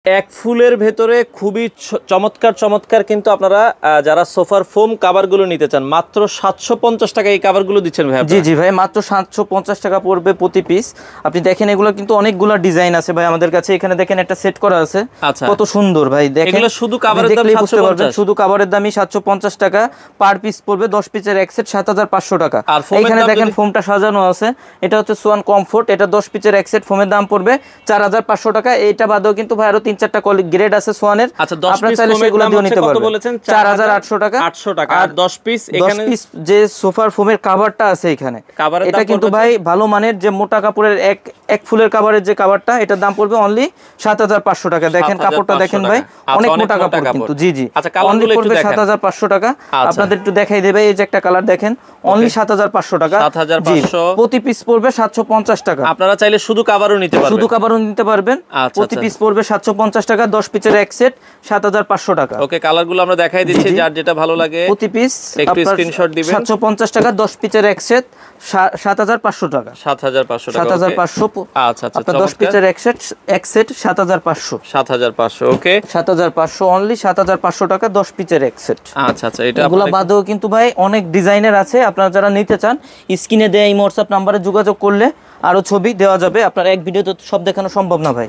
এক ফুলের ভেতরে খুবই চমৎকার চমৎকার কিন্তু আপনারা যারা সোফার ফোম কভারগুলো নিতে চান মাত্র 750 টাকা এই কভারগুলো দিচ্ছেন ভাই জি জি ভাই মাত্র 750 টাকা পড়বে প্রতি পিস। আপনি দেখেন এগুলো কিন্তু অনেকগুলো ডিজাইন আছে ভাই আমাদের কাছে। এখানে দেখেন একটা সেট করা আছে, কত সুন্দর ভাই। দেখেন এগুলো শুধু কভারের দাম 750, শুধু কভারের দামই 750 টাকা পার পিস পড়বে। 10 পিসের এক সেট 7500 টাকা। আর এখানে দেখেন ফোমটা সাজানো আছে, এটা হচ্ছে সোয়ান কমফোর্ট, এটা 10 পিসের এক সেট ফোমের দাম পড়বে 4500 টাকা। এইটা বাদেও কিন্তু ভাই আরো 3-4টা গ্রেড আছে সোয়ানের। আচ্ছা 10 পিস ফোমের দাম হচ্ছে কত বলেছেন? 4800 টাকা। 800 টাকা। আর 10 পিস এখানে 10 পিস যে সোফার ফোমের কভারটা আছে এখানে, এটা কিন্তু ভাই ভালো মানের যে মোটা কাপড়ের এক ফুলের কভারের যে কভারটা, এটার দাম পড়বে অনলি 7500 টাকা। দেখেন কাপড়টা দেখেন ভাই, অনেক মোটা কাপড় কিন্তু। জি জি, অনলি পড়বে 7500 টাকা। আপনাদের একটু দেখাই দেবে, এই যে একটা কালার দেখেন, অনলি 7500 টাকা। 7500 প্রতি পিস পড়বে 750 টাকা। আপনারা চাইলে শুধু কভারও নিতে পারবেন, শুধু কভারও নিতে পারবেন। প্রতি পিস পড়বে 750 টাকা, 10 পিসের এক সেট 7500 টাকা। ওকে, কালারগুলো আমরা দেখাই দিচ্ছি, যার যেটা ভালো লাগে প্রতি পিস একটু স্ক্রিনশট দিবেন। 750 টাকা, 10 পিসের এক সেট 7500 টাকা। 7500 টাকা। 7500। আচ্ছা আচ্ছা, আপনার 10 পিসের এক সেট 7500। 7500। ওকে, 7500 অনলি 7500 টাকা 10 পিসের এক সেট। আচ্ছা আচ্ছা, এটা এগুলা বাদেও কিন্তু ভাই অনেক ডিজাইনের আছে। আপনারা যারা নিতে চান স্ক্রিনে দেয়া এই হোয়াটসঅ্যাপ নম্বরে যোগাযোগ করলে আরো ছবি দেওয়া যাবে। আপনার এক ভিডিওতে সব দেখানো সম্ভব না ভাই।